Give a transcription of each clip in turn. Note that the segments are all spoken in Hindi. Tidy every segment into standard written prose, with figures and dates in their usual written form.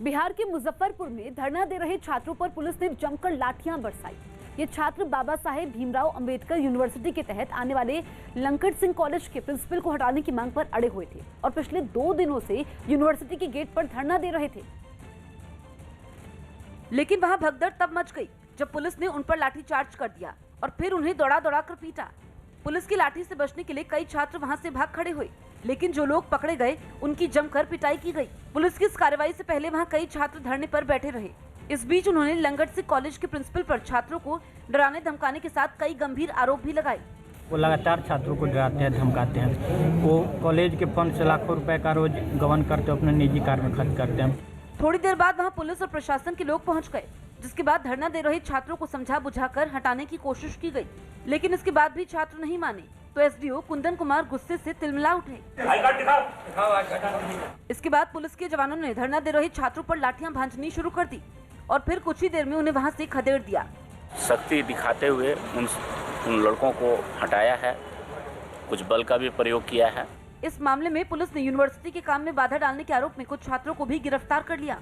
बिहार के मुजफ्फरपुर में धरना दे रहे छात्रों पर पुलिस ने जमकर लाठियां बरसाई। ये छात्र बाबा साहेब भीमराव अंबेडकर यूनिवर्सिटी के तहत आने वाले लंकट सिंह कॉलेज के प्रिंसिपल को हटाने की मांग पर अड़े हुए थे और पिछले 2 दिनों से यूनिवर्सिटी के गेट पर धरना दे रहे थे। लेकिन वहां भगदड़ तब मच गई जब पुलिस ने उन पर लाठीचार्ज कर दिया और फिर उन्हें दौड़ा कर पीटा। पुलिस की लाठी से बचने के लिए कई छात्र वहां से भाग खड़े हुए, लेकिन जो लोग पकड़े गए उनकी जमकर पिटाई की गई। पुलिस की इस कार्रवाई से पहले वहां कई छात्र धरने पर बैठे रहे। इस बीच उन्होंने लंगट सिंह कॉलेज के प्रिंसिपल पर छात्रों को डराने धमकाने के साथ कई गंभीर आरोप भी लगाए। वो लगातार छात्रों को डराते हैं, धमकाते हैं। वो कॉलेज के फंड से लाखों रुपए का रोज गबन करते, अपने निजी कार में खर्च करते हैं। थोड़ी देर बाद वहां पुलिस और प्रशासन के लोग पहुंच गए, जिसके बाद धरना दे रहे छात्रों को समझा बुझाकर हटाने की कोशिश की गई, लेकिन इसके बाद भी छात्र नहीं माने तो एसडीओ कुंदन कुमार गुस्से से तिलमिला उठे। इसके बाद पुलिस के जवानों ने धरना दे रहे छात्रों पर लाठियां भांजनी शुरू कर दी और फिर कुछ ही देर में उन्हें वहां से खदेड़ दिया। सख्ती दिखाते हुए उन लड़कों को हटाया है, कुछ बल का भी प्रयोग किया है। इस मामले में पुलिस ने यूनिवर्सिटी के काम में बाधा डालने के आरोप में कुछ छात्रों को भी गिरफ्तार कर लिया।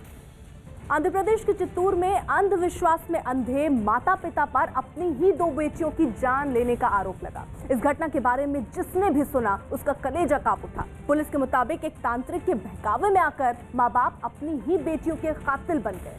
आंध्र प्रदेश के चित्तूर में अंधविश्वास में अंधे माता पिता पर अपनी ही 2 बेटियों की जान लेने का आरोप लगा। इस घटना के बारे में जिसने भी सुना उसका कलेजा कांप उठा। पुलिस के मुताबिक एक तांत्रिक के बहकावे में आकर माँ बाप अपनी ही बेटियों के कातिल बन गए,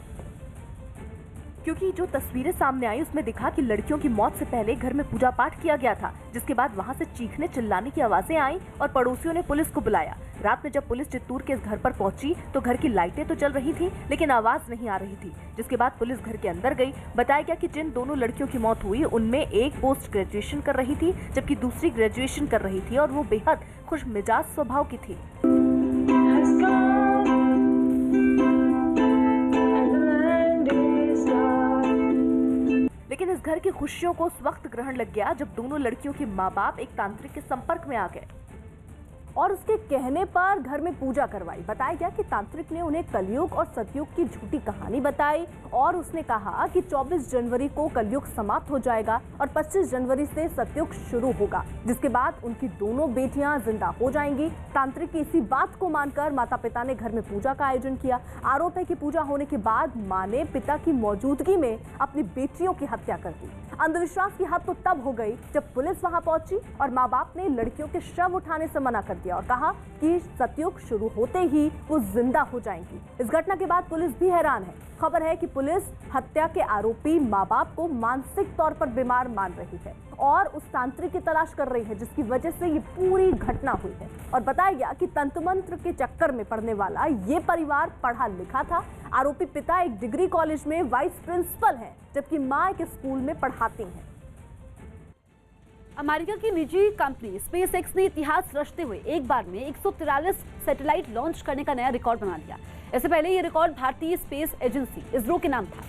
क्योंकि जो तस्वीरें सामने आई उसमें दिखा कि लड़कियों की मौत से पहले घर में पूजा पाठ किया गया था, जिसके बाद वहां से चीखने चिल्लाने की आवाजें आई और पड़ोसियों ने पुलिस को बुलाया। रात में जब पुलिस चित्तूर के इस घर पर पहुंची तो घर की लाइटें तो चल रही थी लेकिन आवाज नहीं आ रही थी, जिसके बाद पुलिस घर के अंदर गई। बताया गया कि जिन दोनों लड़कियों की मौत हुई उनमें एक पोस्ट ग्रेजुएशन कर रही थी जबकि दूसरी ग्रेजुएशन कर रही थी और वो बेहद खुश मिजाज स्वभाव की थी। लेकिन इस घर की खुशियों को उस वक्त ग्रहण लग गया जब दोनों लड़कियों के माँ बाप एक तांत्रिक के संपर्क में आ गए और उसके कहने पर घर में पूजा करवाई। बताया गया कि तांत्रिक ने उन्हें कलयुग और सतयुग की झूठी कहानी बताई और उसने कहा कि 24 जनवरी को कलयुग समाप्त हो जाएगा और 25 जनवरी से सतयुग शुरू होगा, जिसके बाद उनकी दोनों बेटियां जिंदा हो जाएंगी। तांत्रिक की इसी बात को मानकर माता पिता ने घर में पूजा का आयोजन किया। आरोप है कि पूजा होने के बाद मां ने पिता की मौजूदगी में अपनी बेटियों की हत्या कर दी। अंधविश्वास की हद तो तब हो गई जब पुलिस वहां पहुंची और माँ बाप ने लड़कियों के शव उठाने से मना कर दिया और कहा कि सतयुग शुरू होते ही वो जिंदा हो जाएंगी। इस घटना के बाद पुलिस भी हैरान है। खबर है कि पुलिस हत्या के आरोपी माँ बाप को मानसिक तौर पर बीमार मान रही है और उस तांत्रिक की तलाश कर रही है जिसकी वजह से ये पूरी घटना हुई है। और बताया गया कि तंत्र मंत्र के चक्कर में पड़ने वाला ये परिवार पढ़ा लिखा था। आरोपी पिता एक डिग्री कॉलेज में वाइस प्रिंसिपल है जबकि मां एक स्कूल में पढ़ाती हैं। अमेरिका की निजी कंपनी स्पेस एक्स ने इतिहास रचते हुए एक बार में 143 सैटेलाइट लॉन्च करने का नया रिकॉर्ड बना लिया। इससे पहले ये रिकॉर्ड भारतीय स्पेस एजेंसी इसरो के नाम था,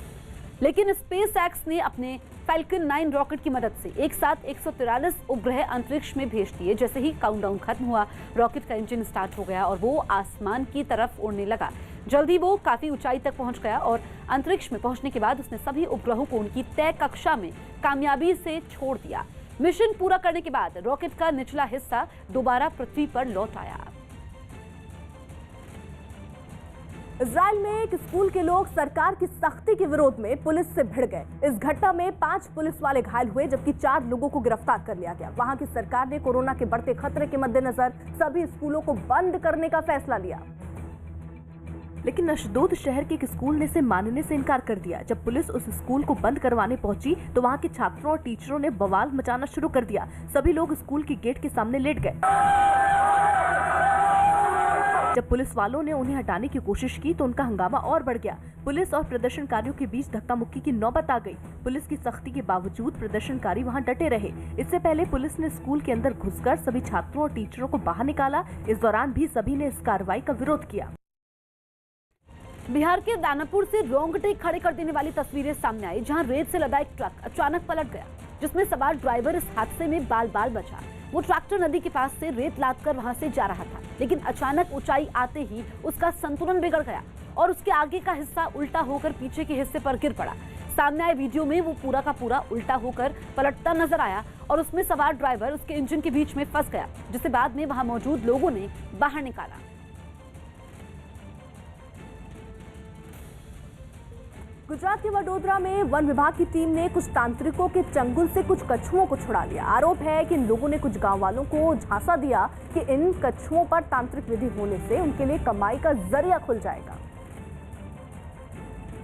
लेकिन स्पेस एक्स ने अपने फैल्कन 9 रॉकेट की मदद से एक साथ 143 उपग्रह अंतरिक्ष में भेज दिए। जैसे ही काउंटडाउन खत्म हुआ, रॉकेट का इंजन स्टार्ट हो गया और वो आसमान की तरफ उड़ने लगा। जल्दी वो काफी ऊंचाई तक पहुंच गया और अंतरिक्ष में पहुंचने के बाद उसने सभी उपग्रहों को उनकी तय कक्षा में कामयाबी से छोड़ दिया। मिशन पूरा करने के बाद रॉकेट का निचला हिस्सा दोबारा पृथ्वी पर लौट आया। इजराइल में एक स्कूल के लोग सरकार की सख्ती के विरोध में पुलिस से भिड़ गए। इस घटना में 5 पुलिस वाले घायल हुए जबकि 4 लोगों को गिरफ्तार कर लिया गया। वहां की सरकार ने कोरोना के बढ़ते खतरे के मद्देनजर सभी स्कूलों को बंद करने का फैसला लिया, लेकिन अशदोद शहर के एक स्कूल ने इसे मानने से इनकार कर दिया। जब पुलिस उस स्कूल को बंद करवाने पहुंची तो वहां के छात्रों और टीचरों ने बवाल मचाना शुरू कर दिया। सभी लोग स्कूल के गेट के सामने लेट गए। जब पुलिस वालों ने उन्हें हटाने की कोशिश की तो उनका हंगामा और बढ़ गया। पुलिस और प्रदर्शनकारियों के बीच धक्का मुक्की की नौबत आ गई। पुलिस की सख्ती के बावजूद प्रदर्शनकारी वहां डटे रहे। इससे पहले पुलिस ने स्कूल के अंदर घुसकर सभी छात्रों और टीचरों को बाहर निकाला। इस दौरान भी सभी ने इस कार्रवाई का विरोध किया। बिहार के दानापुर से रोंगटे खड़े कर देने वाली तस्वीरें सामने आई, जहां रेत से लदा एक ट्रक अचानक पलट गया, जिसमें सवार ड्राइवर इस हादसे में बाल बाल बचा। वो ट्रैक्टर नदी के पास से रेत लादकर वहां से जा रहा था, लेकिन अचानक ऊंचाई आते ही उसका संतुलन बिगड़ गया और उसके आगे का हिस्सा उल्टा होकर पीछे के हिस्से पर गिर पड़ा। सामने आए वीडियो में वो पूरा का पूरा उल्टा होकर पलटता नजर आया और उसमें सवार ड्राइवर उसके इंजन के बीच में फंस गया, जिसे बाद में वहां मौजूद लोगों ने बाहर निकाला। गुजरात के वडोदरा में वन विभाग की टीम ने कुछ तांत्रिकों के चंगुल से कुछ कछुओं को छुड़ा लिया। आरोप है कि इन लोगों ने कुछ गांव वालों को झांसा दिया कि इन कछुओं पर तांत्रिक विधि होने से उनके लिए कमाई का जरिया खुल जाएगा।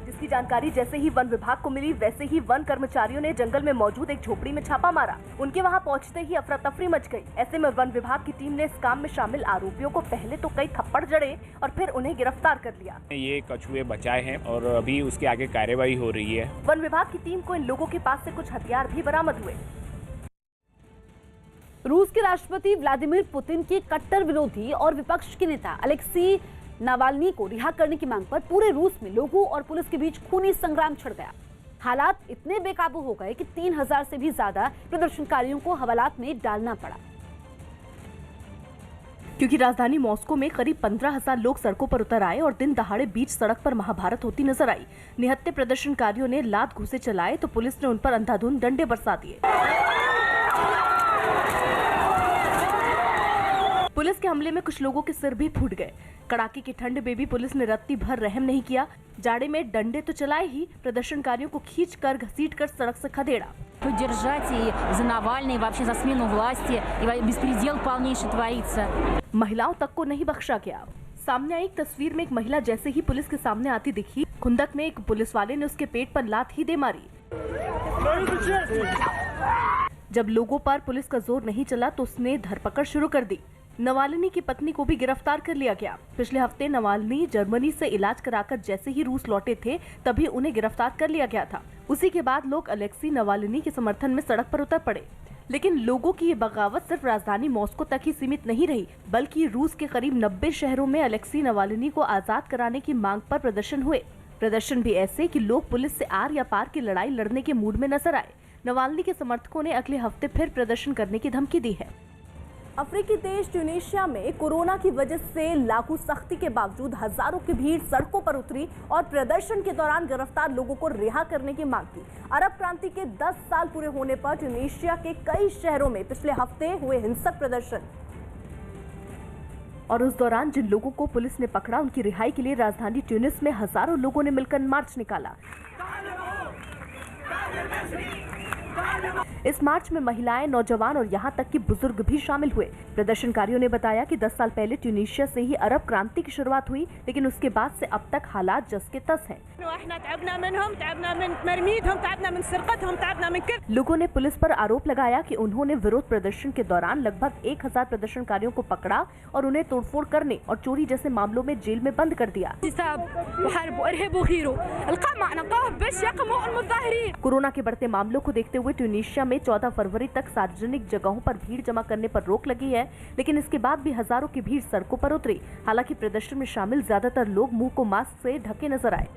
जिसकी जानकारी जैसे ही वन विभाग को मिली, वैसे ही वन कर्मचारियों ने जंगल में मौजूद एक झोपड़ी में छापा मारा। उनके वहां पहुंचते ही अफरा तफरी मच गई। ऐसे में वन विभाग की टीम ने इस काम में शामिल आरोपियों को पहले तो कई थप्पड़ जड़े और फिर उन्हें गिरफ्तार कर लिया। ये कछुए बचाए हैं और अभी उसके आगे कार्यवाही हो रही है। वन विभाग की टीम को इन लोगों के पास से कुछ हथियार भी बरामद हुए। रूस के राष्ट्रपति व्लादिमीर पुतिन के कट्टर विरोधी और विपक्ष के नेता अलेक्सी नावाल्नी को रिहा करने की मांग पर पूरे रूस में लोगों और पुलिस के बीच खूनी संग्राम छिड़ गया। हालात इतने बेकाबू हो गए कि 3000 से भी ज्यादा प्रदर्शनकारियों को हवालात में डालना पड़ा। क्योंकि राजधानी मॉस्को में करीब 15,000 लोग सड़कों पर उतर आए और दिन दहाड़े बीच सड़क पर महाभारत होती नजर आई। निहत्थे प्रदर्शनकारियों ने लात घूंसे चलाए तो पुलिस ने उन पर अंधाधुंध डंडे बरसा दिए। पुलिस के हमले में कुछ लोगों के सिर भी फूट गए। कड़ाके की ठंड में भी पुलिस ने रत्ती भर रहम नहीं किया। जाड़े में डंडे तो चलाए ही, प्रदर्शनकारियों को खींचकर घसीटकर सड़क से खदेड़ा। Поддержать и за Навального, и вообще за смену власти, и беспредел полнейший творится. महिलाओं तक को नहीं बख्शा गया। सामने आई एक तस्वीर में एक महिला जैसे ही पुलिस के सामने आती दिखी, खुंदक में एक पुलिस वाले ने उसके पेट पर लात ही दे मारी। जब लोगों पर पुलिस का जोर नहीं चला तो उसने धरपकड़ शुरू कर दी। नवाल्नी की पत्नी को भी गिरफ्तार कर लिया गया। पिछले हफ्ते नवाल्नी जर्मनी से इलाज कराकर जैसे ही रूस लौटे थे तभी उन्हें गिरफ्तार कर लिया गया था। उसी के बाद लोग अलेक्सी नवाल्नी के समर्थन में सड़क पर उतर पड़े। लेकिन लोगों की ये बगावत सिर्फ राजधानी मॉस्को तक ही सीमित नहीं रही, बल्कि रूस के करीब 90 शहरों में अलेक्सी नवाल्नी को आजाद कराने की मांग पर प्रदर्शन हुए। प्रदर्शन भी ऐसे कि लोग पुलिस से आर या पार की लड़ाई लड़ने के मूड में नजर आए। नवाल्नी के समर्थकों ने अगले हफ्ते फिर प्रदर्शन करने की धमकी दी है। अफ्रीकी देश ट्यूनीशिया में कोरोना की वजह से लागू सख्ती के बावजूद हजारों की भीड़ सड़कों पर उतरी और प्रदर्शन के दौरान गिरफ्तार लोगों को रिहा करने की मांग की। अरब क्रांति के 10 साल पूरे होने पर ट्यूनीशिया के कई शहरों में पिछले हफ्ते हुए हिंसक प्रदर्शन और उस दौरान जिन लोगों को पुलिस ने पकड़ा उनकी रिहाई के लिए राजधानी ट्यूनिस में हजारों लोगों ने मिलकर मार्च निकाला। इस मार्च में महिलाएं, नौजवान और यहाँ तक कि बुजुर्ग भी शामिल हुए। प्रदर्शनकारियों ने बताया कि 10 साल पहले ट्यूनीशिया से ही अरब क्रांति की शुरुआत हुई, लेकिन उसके बाद से अब तक हालात जस के तस हैं। लोगों ने पुलिस पर आरोप लगाया कि उन्होंने विरोध प्रदर्शन के दौरान लगभग 1000 प्रदर्शनकारियों को पकड़ा और उन्हें तोड़फोड़ करने और चोरी जैसे मामलों में जेल में बंद कर दिया। कोरोना के बढ़ते मामलों को देखते हुए ट्यूनीशिया में 14 फरवरी तक सार्वजनिक जगहों पर भीड़ जमा करने पर रोक लगी है, लेकिन इसके बाद भी हजारों की भीड़ सड़कों पर उतरी। हालांकि प्रदर्शन में शामिल ज्यादातर लोग मुंह को मास्क से ढके नजर आए।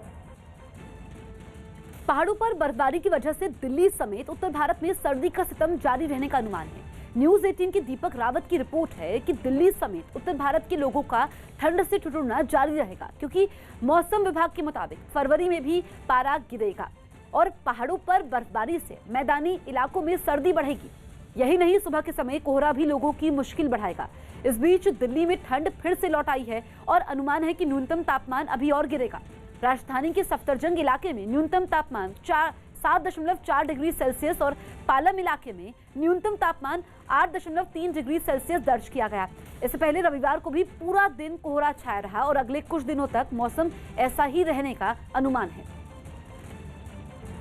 पहाड़ों पर बर्फबारी की वजह से दिल्ली समेत उत्तर भारत में सर्दी का सितम जारी रहने का अनुमान है। न्यूज 18 की दीपक रावत की रिपोर्ट है कि दिल्ली समेत उत्तर भारत के लोगों का ठंड से ठिठुरना जारी रहेगा, क्योंकि मौसम विभाग के मुताबिक फरवरी में भी पारा गिरेगा और पहाड़ों पर बर्फबारी से मैदानी इलाकों में सर्दी बढ़ेगी। यही नहीं, सुबह के समय कोहरा भी लोगों की मुश्किल बढ़ाएगा। इस बीच दिल्ली में ठंड फिर से लौट आई है और अनुमान है कि न्यूनतम तापमान अभी और गिरेगा। राजधानी के सफदरजंग इलाके में न्यूनतम तापमान 7.4 डिग्री सेल्सियस और पालम इलाके में न्यूनतम तापमान 8.3 डिग्री सेल्सियस दर्ज किया गया। इससे पहले रविवार को भी पूरा दिन कोहरा छाया रहा और अगले कुछ दिनों तक मौसम ऐसा ही रहने का अनुमान है।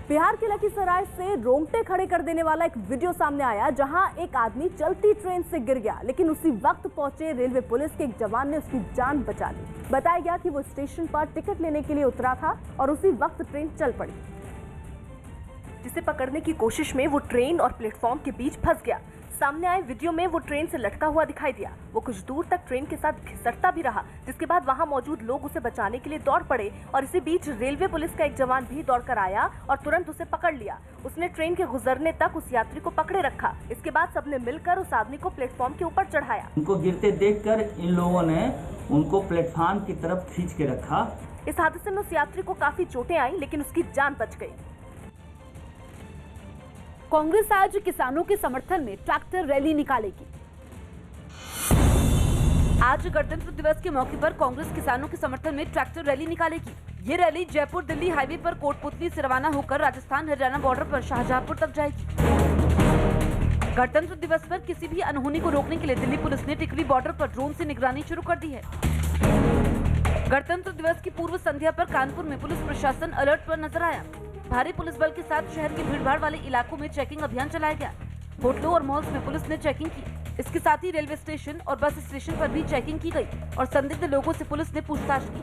बिहार के लखीसराय से रोंगटे खड़े कर देने वाला एक वीडियो सामने आया, जहां एक आदमी चलती ट्रेन से गिर गया, लेकिन उसी वक्त पहुंचे रेलवे पुलिस के एक जवान ने उसकी जान बचा ली। बताया गया कि वो स्टेशन पर टिकट लेने के लिए उतरा था और उसी वक्त ट्रेन चल पड़ी, जिसे पकड़ने की कोशिश में वो ट्रेन और प्लेटफॉर्म के बीच फंस गया। सामने आए वीडियो में वो ट्रेन से लटका हुआ दिखाई दिया। वो कुछ दूर तक ट्रेन के साथ घिसटता भी रहा, जिसके बाद वहां मौजूद लोग उसे बचाने के लिए दौड़ पड़े और इसी बीच रेलवे पुलिस का एक जवान भी दौड़कर आया और तुरंत उसे पकड़ लिया। उसने ट्रेन के गुजरने तक उस यात्री को पकड़े रखा। इसके बाद सबने मिलकर उस आदमी को प्लेटफॉर्म के ऊपर चढ़ाया। उनको गिरते देखकर इन लोगों ने उनको प्लेटफॉर्म की तरफ खींच के रखा। इस हादसे में उस यात्री को काफी चोटें आई, लेकिन उसकी जान बच गई। कांग्रेस आज किसानों के समर्थन में ट्रैक्टर रैली निकालेगी। आज गणतंत्र दिवस के मौके पर कांग्रेस किसानों के समर्थन में ट्रैक्टर रैली निकालेगी। ये रैली जयपुर दिल्ली हाईवे पर कोटपुतली से रवाना होकर राजस्थान हरियाणा बॉर्डर पर शाहजहांपुर तक जाएगी। गणतंत्र दिवस पर किसी भी अनहोनी को रोकने के लिए दिल्ली पुलिस ने टिकरी बॉर्डर पर ड्रोन से निगरानी शुरू कर दी है। गणतंत्र दिवस की पूर्व संध्या पर कानपुर में पुलिस प्रशासन अलर्ट पर नजर आया। भारी पुलिस बल के साथ शहर के भीड़भाड़ वाले इलाकों में चेकिंग अभियान चलाया गया। होटलों और मॉल्स में पुलिस ने चेकिंग की। इसके साथ ही रेलवे स्टेशन और बस स्टेशन पर भी चेकिंग की गई और संदिग्ध लोगों से पुलिस ने पूछताछ की।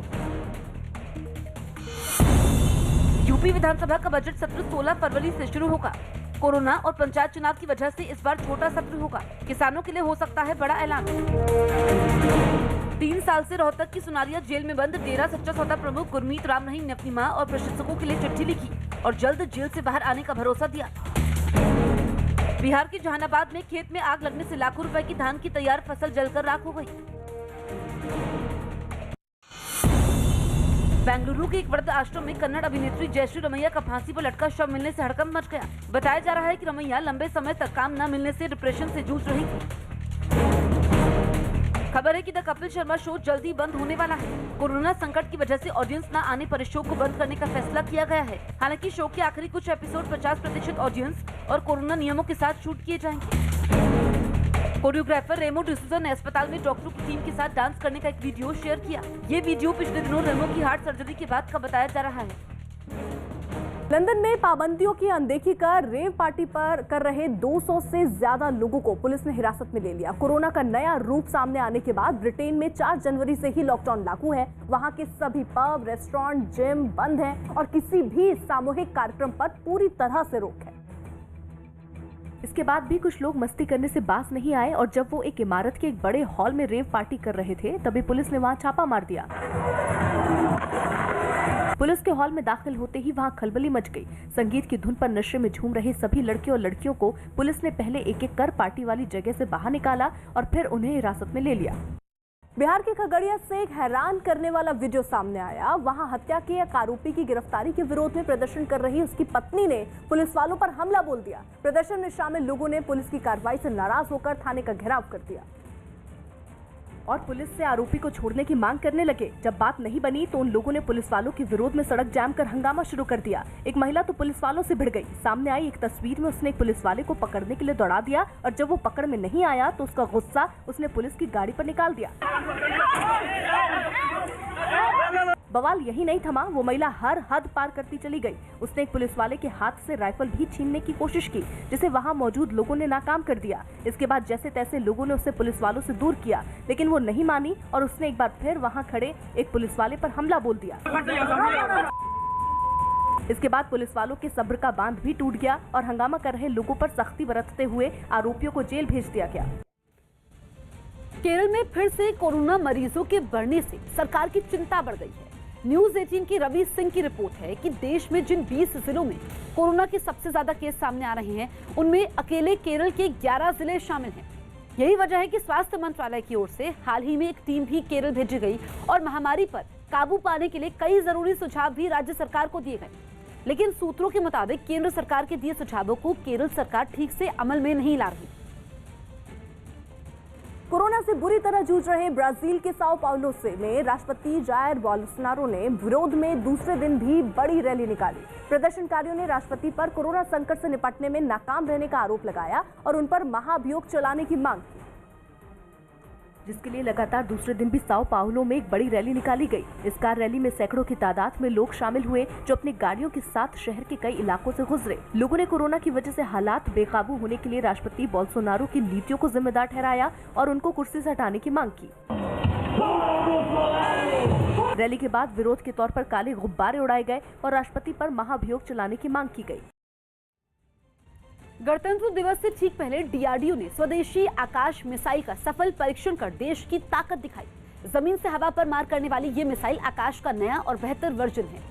यूपी विधानसभा का बजट सत्र 16 फरवरी से शुरू होगा। कोरोना और पंचायत चुनाव की वजह से इस बार छोटा सत्र होगा। किसानों के लिए हो सकता है बड़ा ऐलान। 3 साल से रोहतक की सुनारिया जेल में बंद डेरा सच्चा सौदा प्रमुख गुरमीत राम रहीम ने अपनी मां और प्रशंसकों के लिए चिट्ठी लिखी और जल्द जेल से बाहर आने का भरोसा दिया। बिहार के जहानाबाद में खेत में आग लगने से लाखों रुपए की धान की तैयार फसल जलकर राख हो गई। बेंगलुरु के एक वृद्ध आश्रम में कन्नड़ अभिनेत्री जयश्री रमैया का फांसी पर लटका शव मिलने से हड़कंप मच गया। बताया जा रहा है कि रमैया लंबे समय तक काम न मिलने से डिप्रेशन से जूझ रही थी। खबर है कि द कपिल शर्मा शो जल्दी बंद होने वाला है। कोरोना संकट की वजह से ऑडियंस न आने पर इस शो को बंद करने का फैसला किया गया है। हालांकि शो के आखिरी कुछ एपिसोड 50% ऑडियंस और कोरोना नियमों के साथ शूट किए जाएंगे। कोरियोग्राफर रेमो डिसूजा ने अस्पताल में डॉक्टरों की टीम के साथ डांस करने का एक वीडियो शेयर किया। ये वीडियो पिछले दिनों रेमो की हार्ट सर्जरी के बाद का बताया जा रहा है। लंदन में पाबंदियों की अनदेखी कर रेव पार्टी पर कर रहे 200 से ज्यादा लोगों को पुलिस ने हिरासत में ले लिया। कोरोना का नया रूप सामने आने के बाद ब्रिटेन में 4 जनवरी से ही लॉकडाउन लागू है। वहां के सभी पब, रेस्टोरेंट, जिम बंद हैं और किसी भी सामूहिक कार्यक्रम पर पूरी तरह से रोक है। इसके बाद भी कुछ लोग मस्ती करने से बाज नहीं आए और जब वो एक इमारत के एक बड़े हॉल में रेव पार्टी कर रहे थे तभी पुलिस ने वहां छापा मार दिया। पुलिस के हॉल में दाखिल होते ही वहां खलबली मच गई। संगीत की धुन पर नशे में झूम रहे सभी लड़के और लड़कियों को पुलिस ने पहले एक एक कर पार्टी वाली जगह से बाहर निकाला और फिर उन्हें हिरासत में ले लिया। बिहार के खगड़िया से एक हैरान करने वाला वीडियो सामने आया। वहां हत्या के एक आरोपी की गिरफ्तारी के विरोध में प्रदर्शन कर रही उसकी पत्नी ने पुलिस वालों पर हमला बोल दिया। प्रदर्शन में शामिल लोगों ने पुलिस की कार्रवाई से नाराज होकर थाने का घेराव कर दिया और पुलिस से आरोपी को छोड़ने की मांग करने लगे। जब बात नहीं बनी तो उन लोगों ने पुलिस वालों के विरोध में सड़क जाम कर हंगामा शुरू कर दिया। एक महिला तो पुलिस वालों से भिड़ गई। सामने आई एक तस्वीर में उसने एक पुलिस वाले को पकड़ने के लिए दौड़ा दिया और जब वो पकड़ में नहीं आया तो उसका गुस्सा उसने पुलिस की गाड़ी पर निकाल दिया। बवाल यही नहीं थमा, वो महिला हर हद पार करती चली गई। उसने एक पुलिस वाले के हाथ से राइफल भी छीनने की कोशिश की, जिसे वहां मौजूद लोगों ने नाकाम कर दिया। इसके बाद जैसे तैसे लोगों ने उसे पुलिस वालों से दूर किया, लेकिन वो नहीं मानी और उसने एक बार फिर वहां खड़े एक पुलिस वाले पर हमला बोल दिया। इसके बाद पुलिस वालों के सब्र का बांध भी टूट गया और हंगामा कर रहे लोगों पर सख्ती बरतते हुए आरोपियों को जेल भेज दिया गया। केरल में फिर से कोरोना मरीजों के बढ़ने से सरकार की चिंता बढ़ गई है। न्यूज 18 की रवि सिंह की रिपोर्ट है कि देश में जिन 20 जिलों में कोरोना के सबसे ज्यादा केस सामने आ रहे हैं, उनमें अकेले केरल के 11 जिले शामिल हैं। यही वजह है कि स्वास्थ्य मंत्रालय की ओर से हाल ही में एक टीम भी केरल भेजी गई और महामारी पर काबू पाने के लिए कई जरूरी सुझाव भी राज्य सरकार को दिए गए। लेकिन सूत्रों के मुताबिक केंद्र सरकार के दिए सुझावों को केरल सरकार ठीक से अमल में नहीं ला रही। कोरोना से बुरी तरह जूझ रहे ब्राजील के साओ पाउलो से में राष्ट्रपति जायर बोल्सोनारो ने विरोध में दूसरे दिन भी बड़ी रैली निकाली। प्रदर्शनकारियों ने राष्ट्रपति पर कोरोना संकट से निपटने में नाकाम रहने का आरोप लगाया और उन पर महाभियोग चलाने की मांग की, जिसके लिए लगातार दूसरे दिन भी साओ पाउलो में एक बड़ी रैली निकाली गई। इस कार रैली में सैकड़ों की तादाद में लोग शामिल हुए जो अपनी गाड़ियों के साथ शहर के कई इलाकों से गुजरे। लोगों ने कोरोना की वजह से हालात बेकाबू होने के लिए राष्ट्रपति बोल्सोनारो की नीतियों को जिम्मेदार ठहराया और उनको कुर्सी से हटाने की मांग की। रैली के बाद विरोध के तौर पर काले गुब्बारे उड़ाए गए और राष्ट्रपति पर महाभियोग चलाने की मांग की गई। गणतंत्र दिवस से ठीक पहले डीआरडीओ ने स्वदेशी आकाश मिसाइल का सफल परीक्षण कर देश की ताकत दिखाई। जमीन से हवा पर मार करने वाली ये मिसाइल आकाश का नया और बेहतर वर्जन है,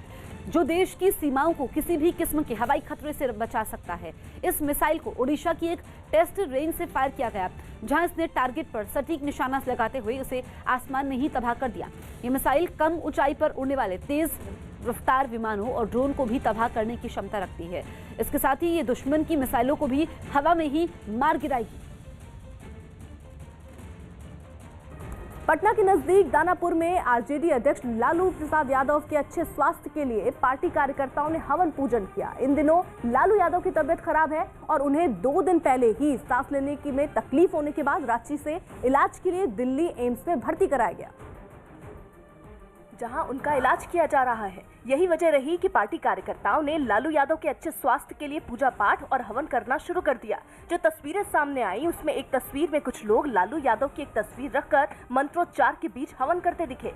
जो देश की सीमाओं को किसी भी किस्म के हवाई खतरे से बचा सकता है। इस मिसाइल को ओडिशा की एक टेस्ट रेंज से फायर किया गया, जहां इसने टारगेट पर सटीक निशाना लगाते हुए उसे आसमान में ही तबाह कर दिया। ये मिसाइल कम ऊंचाई पर उड़ने वाले तेज रफ्तार विमानों और ड्रोन को भी तबाह करने की क्षमता रखती है। इसके साथ ही ये दुश्मन की मिसाइलों को भी हवा में ही मार गिराएगी। पटना के नजदीक दानापुर में आरजेडी अध्यक्ष लालू प्रसाद यादव के अच्छे स्वास्थ्य के लिए पार्टी कार्यकर्ताओं ने हवन पूजन किया। इन दिनों लालू यादव की तबीयत खराब है और उन्हें 2 दिन पहले ही सांस लेने की में तकलीफ होने के बाद रांची से इलाज के लिए दिल्ली एम्स में भर्ती कराया गया, जहां उनका इलाज किया जा रहा है। यही वजह रही कि पार्टी कार्यकर्ताओं ने लालू यादव के अच्छे स्वास्थ्य के लिए पूजा पाठ और हवन करना शुरू कर दिया। जो तस्वीरें सामने आई उसमें एक तस्वीर में कुछ लोग लालू यादव की एक तस्वीर रखकर मंत्रोच्चार के बीच हवन करते दिखे।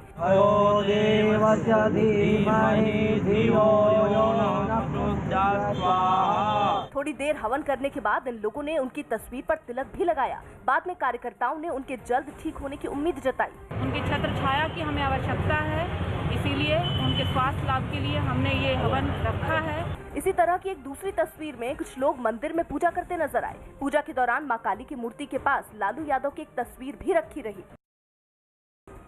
थोड़ी देर हवन करने के बाद इन लोगों ने उनकी तस्वीर पर तिलक भी लगाया। बाद में कार्यकर्ताओं ने उनके जल्द ठीक होने की उम्मीद जताई। उनकी छत्र छाया की हमें आवश्यकता है, इसीलिए उनके स्वास्थ्य लाभ के लिए हमने ये हवन रखा है। इसी तरह की एक दूसरी तस्वीर में कुछ लोग मंदिर में पूजा करते नजर आए। पूजा के दौरान मां काली की मूर्ति के पास लालू यादव की एक तस्वीर भी रखी रही।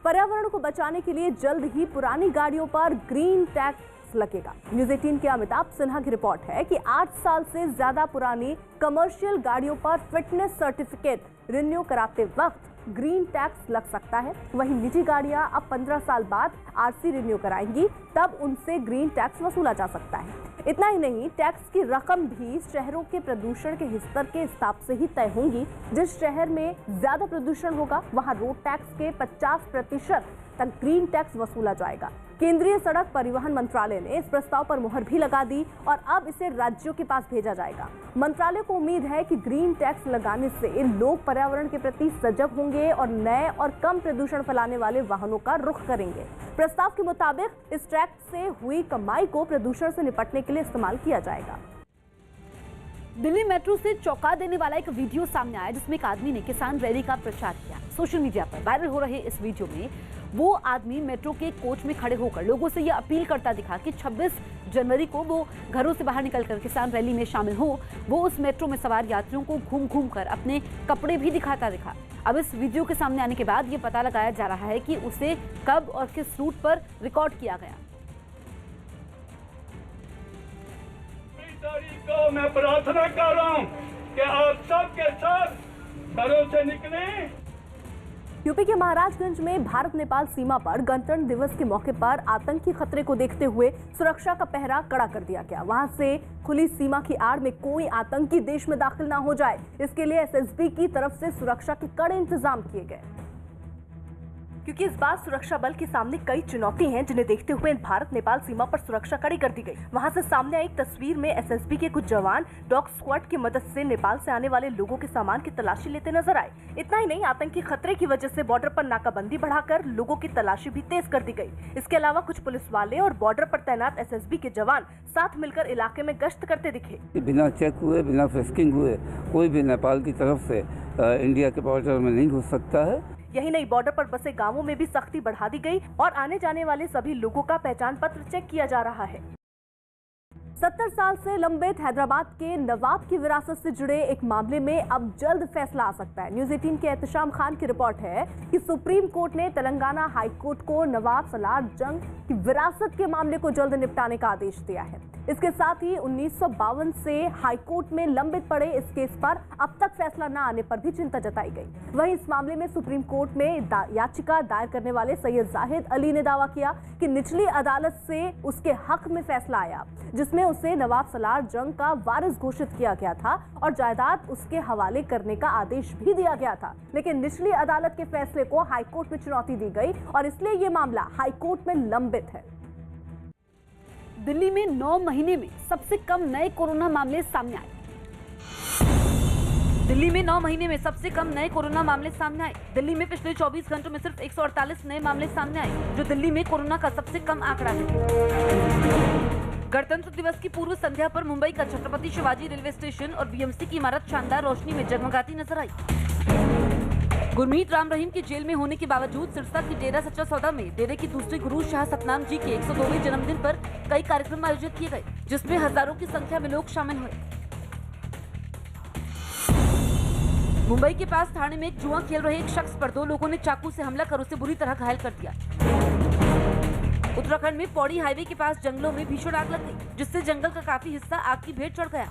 पर्यावरण को बचाने के लिए जल्द ही पुरानी गाड़ियों पर ग्रीन टैक्स लगेगा। न्यूज़ 18 के अमिताभ सिन्हा की रिपोर्ट है कि 8 साल से ज्यादा पुरानी कमर्शियल गाड़ियों पर फिटनेस सर्टिफिकेट रिन्यू कराते वक्त ग्रीन टैक्स लग सकता है। वहीं निजी गाड़ियां अब 15 साल बाद आरसी रिन्यू कराएंगी, तब उनसे ग्रीन टैक्स वसूला जा सकता है। इतना ही नहीं, टैक्स की रकम भी शहरों के प्रदूषण के स्तर के हिसाब से ही तय होंगी। जिस शहर में ज्यादा प्रदूषण होगा वहां रोड टैक्स के 50% तक ग्रीन टैक्स वसूला जाएगा। केंद्रीय सड़क परिवहन मंत्रालय ने इस प्रस्ताव पर मुहर भी लगा दी और अब इसे राज्यों के पास भेजा जाएगा। मंत्रालय को उम्मीद है कि ग्रीन टैक्स लगाने से लोग पर्यावरण के प्रति सजग होंगे और नए और कम प्रदूषण फैलाने वाले वाहनों का रुख करेंगे। प्रस्ताव के मुताबिक इस टैक्स से हुई कमाई को प्रदूषण से निपटने के लिए इस्तेमाल किया जाएगा। दिल्ली मेट्रो से चौंका देने वाला एक वीडियो सामने आया जिसमें एक आदमी ने किसान रैली का प्रचार किया। सोशल मीडिया पर वायरल हो रहे इस वीडियो में वो आदमी मेट्रो के कोच में खड़े होकर लोगों से यह अपील करता दिखा कि 26 जनवरी को वो घरों से बाहर निकलकर किसान रैली में शामिल हो। वो उस मेट्रो में सवार यात्रियों को घूम घूम कर अपने कपड़े भी दिखाता दिखा। अब इस वीडियो के सामने आने के बाद ये पता लगाया जा रहा है कि उसे कब और किस रूट पर रिकॉर्ड किया गया। को मैं प्रार्थना कर रहा हूं कि आप सबके साथ घरों से निकले। यूपी के महाराजगंज में भारत नेपाल सीमा पर गणतंत्र दिवस के मौके पर आतंकी खतरे को देखते हुए सुरक्षा का पहरा कड़ा कर दिया गया। वहां से खुली सीमा की आड़ में कोई आतंकी देश में दाखिल ना हो जाए, इसके लिए एसएसबी की तरफ से सुरक्षा के कड़े इंतजाम किए गए। क्योंकि इस बार सुरक्षा बल के सामने कई चुनौती हैं, जिन्हें देखते हुए भारत नेपाल सीमा पर सुरक्षा कड़ी कर दी गई। वहां से सामने आई एक तस्वीर में एसएसबी के कुछ जवान डॉग स्क्वाड की मदद से नेपाल से आने वाले लोगों के सामान की तलाशी लेते नजर आए। इतना ही नहीं, आतंकी खतरे की वजह से बॉर्डर पर नाकाबंदी बढ़ाकर लोगों की तलाशी भी तेज कर दी गई। इसके अलावा कुछ पुलिस वाले और बॉर्डर पर तैनात एसएसबी के जवान साथ मिलकर इलाके में गश्त करते दिखे। बिना चेक हुए, बिना फ्रिस्किंग हुए कोई भी नेपाल की तरफ से इंडिया के बॉर्डर में नहीं घुस सकता है। यही नहीं, बॉर्डर पर बसे गांवों में भी सख्ती बढ़ा दी गई और आने जाने वाले सभी लोगों का पहचान पत्र चेक किया जा रहा है। 70 साल से लंबित हैदराबाद के नवाब की विरासत से जुड़े एक मामले में अब जल्द फैसला आ सकता है। न्यूज़ 18 के एहतशाम खान की रिपोर्ट है कि सुप्रीम कोर्ट ने तेलंगाना हाई कोर्ट को नवाब सलार जंग की विरासत के मामले को जल्द निपटाने का आदेश दिया है। इसके साथ ही 1952 से हाई कोर्ट में लंबित पड़े इस केस पर अब तक फैसला न आने पर भी चिंता जताई गई। वहीं इस मामले में सुप्रीम कोर्ट में याचिका दायर करने वाले सैयद जाहिद अली ने दावा किया कि निचली अदालत से उसके हक में फैसला आया, जिसमें उसे नवाब सलार जंग का वारिस घोषित किया गया था और जायदाद उसके हवाले करने का आदेश भी दिया गया था। लेकिन निचली अदालत के फैसले को हाई कोर्ट में चुनौती दी गई और इसलिए ये मामला हाई कोर्ट में लंबित है। दिल्ली में 9 महीने में सबसे कम नए कोरोना मामले सामने आए। दिल्ली में 9 महीने में सबसे कम नए कोरोना मामले सामने आए। दिल्ली में पिछले 24 घंटों में सिर्फ 148 नए मामले सामने आए, जो दिल्ली में कोरोना का सबसे कम आंकड़ा है। गणतंत्र दिवस की पूर्व संध्या पर मुंबई का छत्रपति शिवाजी रेलवे स्टेशन और बीएमसी की इमारत शानदार रोशनी में जगमगाती नजर आई। गुरमीत राम रहीम की जेल में होने के बावजूद सिरसा की डेरा सच्चा सौदा में डेरे की दूसरी गुरु शाह सतनाम जी के 102वें जन्मदिन पर कई कार्यक्रम आयोजित किए गए, जिसमें हजारों की संख्या में लोग शामिल हुए। मुंबई के पास थाने में एक जुआ खेल रहे एक शख्स पर 2 लोगों ने चाकू से हमला कर उसे बुरी तरह घायल कर दिया। उत्तराखंड में पौड़ी हाईवे के पास जंगलों में भीषण आग लग गई, जिससे जंगल का काफी हिस्सा आग की भेंट चढ़ गया।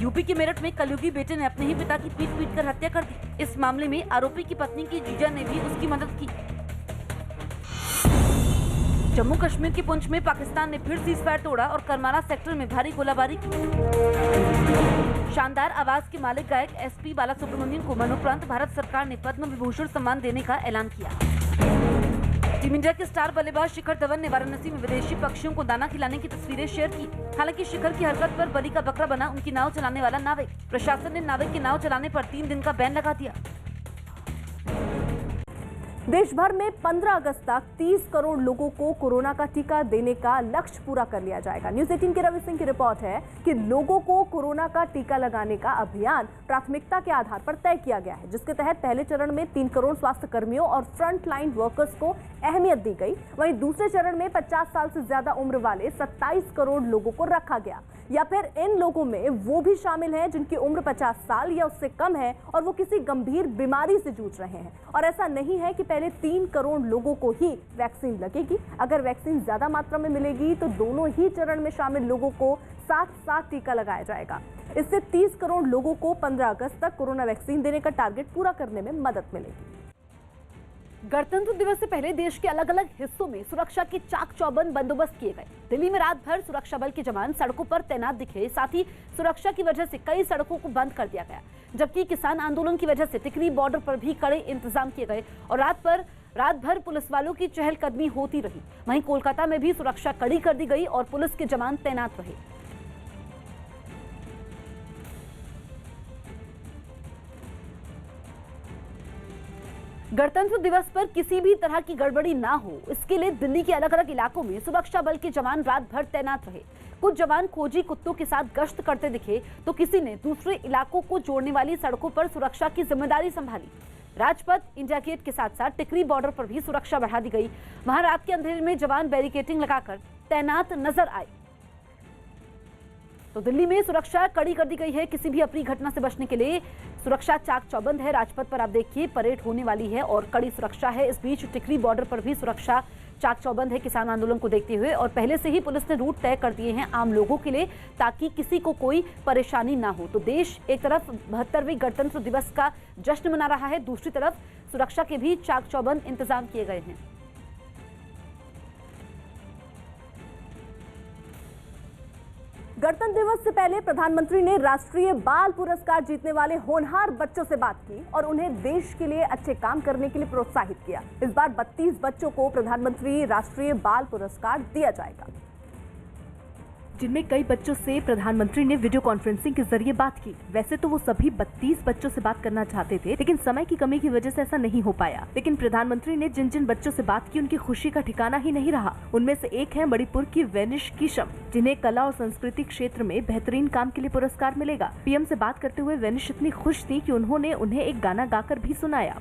यूपी के मेरठ में कलयुगी बेटे ने अपने ही पिता की पीट कर हत्या कर दी। इस मामले में आरोपी की पत्नी की जीजा ने भी उसकी मदद की। जम्मू कश्मीर के पुंछ में पाकिस्तान ने फिर सीजफायर तोड़ा और करमाना सेक्टर में भारी गोलाबारी की। शानदार आवाज के मालिक गायक एसपी बालासुब्रमण्यम को मरणोपरांत भारत सरकार ने पद्म विभूषण सम्मान देने का ऐलान किया। टीम इंडिया के स्टार बल्लेबाज शिखर धवन ने वाराणसी में विदेशी पक्षियों को दाना खिलाने की तस्वीरें शेयर की। हालांकि शिखर की हरकत पर बलि का बकरा बना उनकी नाव चलाने वाला नाविक। प्रशासन ने नाविक की नाव चलाने पर 3 दिन का बैन लगा दिया। देश भर में 15 अगस्त तक 30 करोड़ लोगों को कोरोना का टीका देने का लक्ष्य पूरा कर लिया जाएगा। न्यूज़ 18 के रवि सिंह की रिपोर्ट है कि लोगों को कोरोना का टीका लगाने का अभियान प्राथमिकता के आधार पर तय किया गया है, जिसके तहत पहले चरण में 3 करोड़ स्वास्थ्य कर्मियों और फ्रंट लाइन वर्कर्स को अहमियत दी गई। वहीं दूसरे चरण में 50 साल से ज्यादा उम्र वाले 27 करोड़ लोगों को रखा गया। या फिर इन लोगों में वो भी शामिल हैं जिनकी उम्र 50 साल या उससे कम है और वो किसी गंभीर बीमारी से जूझ रहे हैं। और ऐसा नहीं है कि पहले 3 करोड़ लोगों को ही वैक्सीन लगेगी। अगर वैक्सीन ज्यादा मात्रा में मिलेगी तो दोनों ही चरण में शामिल लोगों को साथ-साथ टीका लगाया जाएगा। इससे 30 करोड़ लोगों को 15 अगस्त तक कोरोना वैक्सीन देने का टारगेट पूरा करने में मदद मिलेगी। गणतंत्र दिवस से पहले देश के अलग अलग हिस्सों में सुरक्षा के चाक चौबंद बंदोबस्त किए गए। दिल्ली में रात भर सुरक्षा बल के जवान सड़कों पर तैनात दिखे। साथ ही सुरक्षा की वजह से कई सड़कों को बंद कर दिया गया, जबकि किसान आंदोलन की वजह से टिकरी बॉर्डर पर भी कड़े इंतजाम किए गए और रात भर पुलिस वालों की चहलकदमी होती रही। वहीं कोलकाता में भी सुरक्षा कड़ी कर दी गई और पुलिस के जवान तैनात रहे। गणतंत्र दिवस पर किसी भी तरह की गड़बड़ी ना हो, इसके लिए दिल्ली के अलग अलग इलाकों में सुरक्षा बल के जवान रात भर तैनात रहे। कुछ जवान खोजी कुत्तों के साथ गश्त करते दिखे तो किसी ने दूसरे इलाकों को जोड़ने वाली सड़कों पर सुरक्षा की जिम्मेदारी संभाली। राजपथ, इंडिया गेट के साथ साथ टिकरी बॉर्डर पर भी सुरक्षा बढ़ा दी गई। वहां रात के अंधेरे में जवान बैरिकेडिंग लगाकर तैनात नजर आए। तो दिल्ली में सुरक्षा कड़ी कर दी गई है। किसी भी अप्रिय घटना से बचने के लिए सुरक्षा चाक चौबंद है। राजपथ पर आप देखिए परेड होने वाली है और कड़ी सुरक्षा है। इस बीच टिकरी बॉर्डर पर भी सुरक्षा चाक चौबंद है किसान आंदोलन को देखते हुए, और पहले से ही पुलिस ने रूट तय कर दिए हैं आम लोगों के लिए ताकि किसी को कोई परेशानी ना हो। तो देश एक तरफ 72वें गणतंत्र दिवस का जश्न मना रहा है, दूसरी तरफ सुरक्षा के भी चाक चौबंद इंतजाम किए गए हैं। गणतंत्र दिवस से पहले प्रधानमंत्री ने राष्ट्रीय बाल पुरस्कार जीतने वाले होनहार बच्चों से बात की और उन्हें देश के लिए अच्छे काम करने के लिए प्रोत्साहित किया। इस बार 32 बच्चों को प्रधानमंत्री राष्ट्रीय बाल पुरस्कार दिया जाएगा, जिनमें कई बच्चों से प्रधानमंत्री ने वीडियो कॉन्फ्रेंसिंग के जरिए बात की। वैसे तो वो सभी 32 बच्चों से बात करना चाहते थे, लेकिन समय की कमी की वजह से ऐसा नहीं हो पाया। लेकिन प्रधानमंत्री ने जिन जिन बच्चों से बात की उनकी खुशी का ठिकाना ही नहीं रहा। उनमें से एक है मणिपुर की वेनिश किशम, जिन्हें कला और संस्कृति क्षेत्र में बेहतरीन काम के लिए पुरस्कार मिलेगा। पीएम से बात करते हुए वेनिश इतनी खुश थी कि उन्होंने उन्हें एक गाना गाकर भी सुनाया।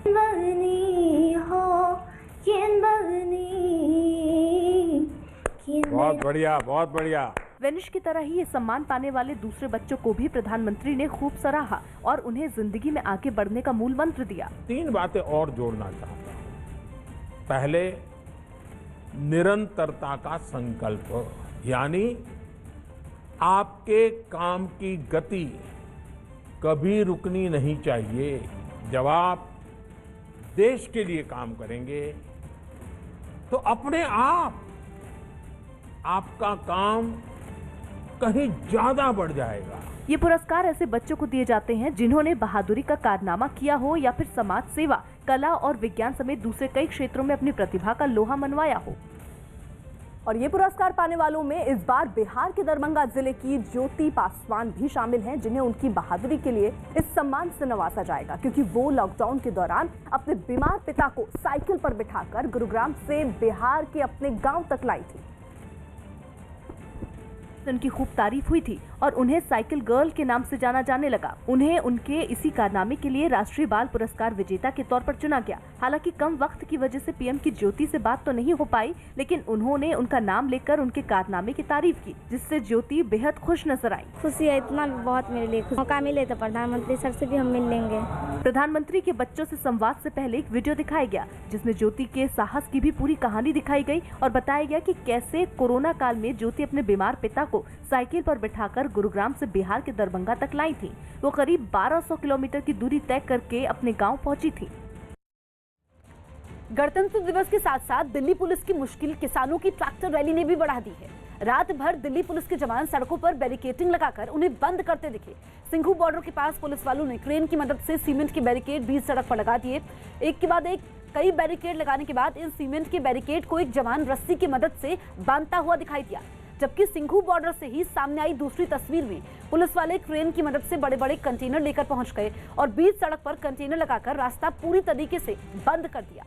बहुत बढ़िया, बहुत बढ़िया। वेनिश की तरह ही ये सम्मान पाने वाले दूसरे बच्चों को भी प्रधानमंत्री ने खूब सराहा और उन्हें जिंदगी में आगे बढ़ने का मूल मंत्र दिया। 3 बातें और जोड़ना चाहता हूँ। पहले, निरंतरता का संकल्प, यानी आपके काम की गति कभी रुकनी नहीं चाहिए। जब आप देश के लिए काम करेंगे तो अपने आप आपका काम कहीं ज्यादा बढ़ जाएगा। ये पुरस्कार ऐसे बच्चों को दिए जाते हैं जिन्होंने बहादुरी का कारनामा किया हो या फिर समाज सेवा, कला और विज्ञान समेत दूसरे कई क्षेत्रों में अपनी प्रतिभा का लोहा मनवाया हो। और ये पुरस्कार पाने वालों में इस बार बिहार के दरभंगा जिले की ज्योति पासवान भी शामिल हैं, जिन्हें उनकी बहादुरी के लिए इस सम्मान से नवाजा जाएगा, क्योंकि वो लॉकडाउन के दौरान अपने बीमार पिता को साइकिल पर बिठाकर गुरुग्राम से बिहार के अपने गांव तक लाई थी। उनकी खूब तारीफ हुई थी और उन्हें साइकिल गर्ल के नाम से जाना जाने लगा। उन्हें उनके इसी कारनामे के लिए राष्ट्रीय बाल पुरस्कार विजेता के तौर पर चुना गया। हालांकि कम वक्त की वजह से पीएम की ज्योति से बात तो नहीं हो पाई, लेकिन उन्होंने उनका नाम लेकर उनके कारनामे की तारीफ की, जिससे ज्योति बेहद खुश नजर आई। खुशी है, इतना बहुत मेरे लिए मौका मिले तो प्रधानमंत्री सर से भी हम मिल लेंगे। प्रधानमंत्री के बच्चों से संवाद से पहले एक वीडियो दिखाया गया, जिसमें ज्योति के साहस की भी पूरी कहानी दिखाई गई और बताया गया कि कैसे कोरोना काल में ज्योति अपने बीमार पिता को साइकिल पर बिठाकर गुरुग्राम से बिहार के दरभंगा तक लाई थी। वो करीब 1200 किलोमीटर की दूरी तय करके अपने गांव पहुंची थी। गणतंत्र दिवस के साथ साथ दिल्ली पुलिस की मुश्किल किसानों की ट्रैक्टर रैली ने भी बढ़ा दी है। रात भर दिल्ली पुलिस के जवान सड़कों पर बैरिकेडिंग लगाकर उन्हें बंद करते दिखे। सिंघू बॉर्डर के पास पुलिस वालों ने क्रेन की मदद से सीमेंट के बैरिकेड बीच सड़क पर लगा दिए। एक के बाद एक कई बैरिकेड लगाने के बाद इन सीमेंट के बैरिकेड को एक जवान रस्सी की मदद से बांधता हुआ दिखाई दिया। जबकि सिंघू बॉर्डर से ही सामने आई दूसरी तस्वीर में पुलिस वाले क्रेन की मदद से बड़े बड़े कंटेनर लेकर पहुंच गए और बीच सड़क पर कंटेनर लगाकर रास्ता पूरी तरीके से बंद कर दिया।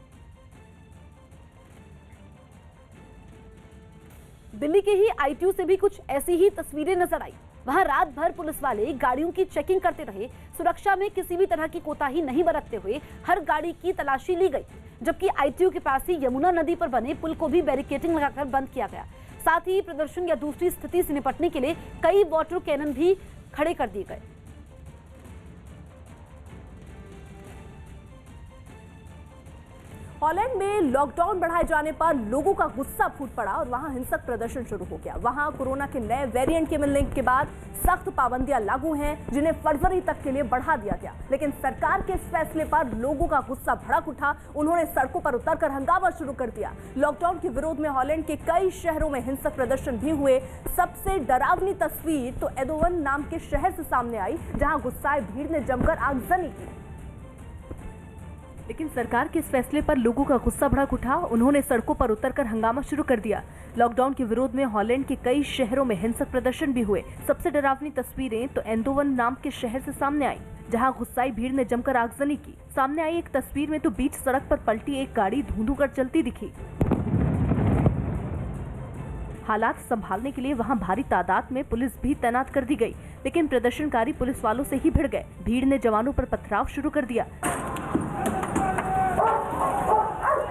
दिल्ली के ही आईटीयू से भी कुछ ऐसी ही तस्वीरें नजर आई। वहां रात भर पुलिस वाले गाड़ियों की चेकिंग करते रहे। सुरक्षा में किसी भी तरह की कोताही नहीं बरतते हुए हर गाड़ी की तलाशी ली गई। जबकि आईटीयू के पास ही यमुना नदी पर बने पुल को भी बैरिकेडिंग लगाकर बंद किया गया। साथ ही प्रदर्शन या दूसरी स्थिति से निपटने के लिए कई वाटर कैनन भी खड़े कर दिए गए। हॉलैंड में लॉकडाउन बढ़ाए जाने पर लोगों का गुस्सा फूट पड़ा और वहां हिंसक प्रदर्शन शुरू हो गया। वहां कोरोना के नए वेरिएंट के मिलने के बाद सख्त पाबंदियां लागू हैं, जिन्हें फरवरी तक के लिए बढ़ा दिया गया। लेकिन सरकार के इस फैसले पर लोगों का गुस्सा भड़क उठा। उन्होंने सड़कों पर उतरकर हंगामा शुरू कर दिया। लॉकडाउन के विरोध में हॉलैंड के कई शहरों में हिंसक प्रदर्शन भी हुए। सबसे डरावनी तस्वीर तो एंडोवन नाम के शहर से सामने आई, जहां गुस्साए भीड़ ने जमकर आगजनी की। लेकिन सरकार के इस फैसले पर लोगों का गुस्सा भड़क उठा। उन्होंने सड़कों पर उतरकर हंगामा शुरू कर दिया। लॉकडाउन के विरोध में हॉलैंड के कई शहरों में हिंसक प्रदर्शन भी हुए। सबसे डरावनी तस्वीरें तो एंडोवन नाम के शहर से सामने आई, जहां गुस्साई भीड़ ने जमकर आगजनी की। सामने आई एक तस्वीर में तो बीच सड़क पर पलटी एक गाड़ी धूं-धूं कर चलती दिखी। हालात संभालने के लिए वहां भारी तादाद में पुलिस भी तैनात कर दी गई। लेकिन प्रदर्शनकारी पुलिस वालों से ही भिड़ गए। भीड़ ने जवानों पर पथराव शुरू कर दिया।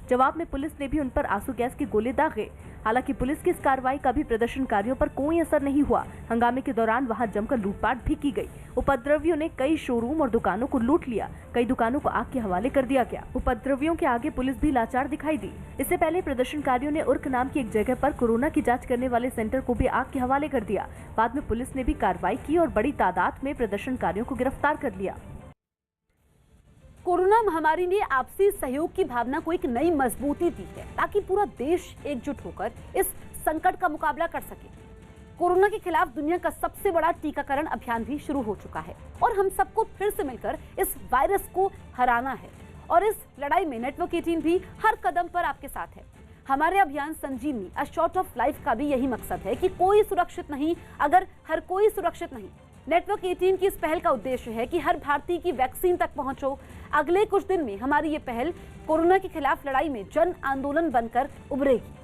जवाब में पुलिस ने भी उन पर आंसू गैस के गोले दागे। हालांकि पुलिस की इस कार्रवाई का भी प्रदर्शनकारियों पर कोई असर नहीं हुआ। हंगामे के दौरान वहां जमकर लूटपाट भी की गई। उपद्रवियों ने कई शोरूम और दुकानों को लूट लिया। कई दुकानों को आग के हवाले कर दिया गया। उपद्रवियों के आगे पुलिस भी लाचार दिखाई दी। इससे पहले प्रदर्शनकारियों ने उर्क नाम की एक जगह पर कोरोना की जाँच करने वाले सेंटर को भी आग के हवाले कर दिया। बाद में पुलिस ने भी कार्रवाई की और बड़ी तादाद में प्रदर्शनकारियों को गिरफ्तार कर लिया। कोरोना महामारी ने आपसी सहयोग की भावना को एक नई मजबूती दी है, ताकि पूरा देश एकजुट होकर इस संकट का मुकाबला कर सके। कोरोना के खिलाफ दुनिया का सबसे बड़ा टीकाकरण अभियान भी शुरू हो चुका है और हम सबको फिर से मिलकर इस वायरस को हराना है। और इस लड़ाई में नेटवर्क 18 भी हर कदम पर आपके साथ है। हमारे अभियान संजीवनी अ शॉट ऑफ लाइफ का भी यही मकसद है कि कोई सुरक्षित नहीं अगर हर कोई सुरक्षित नहीं। नेटवर्क 18 की इस पहल का उद्देश्य है कि हर भारतीय की वैक्सीन तक पहुंचो। अगले कुछ दिन में हमारी ये पहल कोरोना के खिलाफ लड़ाई में जन आंदोलन बनकर उभरेगी।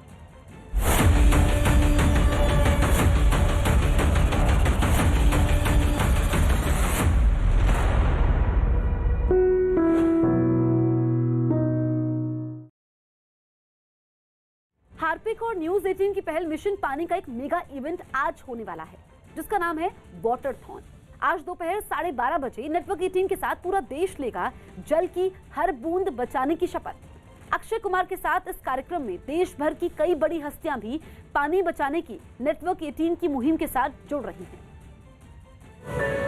हार्पिक और न्यूज 18 की पहल मिशन पानी का एक मेगा इवेंट आज होने वाला है, जिसका नाम है वाटरथॉन। आज दोपहर 12:30 बजे नेटवर्क 18 के साथ पूरा देश लेगा जल की हर बूंद बचाने की शपथ। अक्षय कुमार के साथ इस कार्यक्रम में देश भर की कई बड़ी हस्तियां भी पानी बचाने की नेटवर्क 18 की मुहिम के साथ जुड़ रही हैं।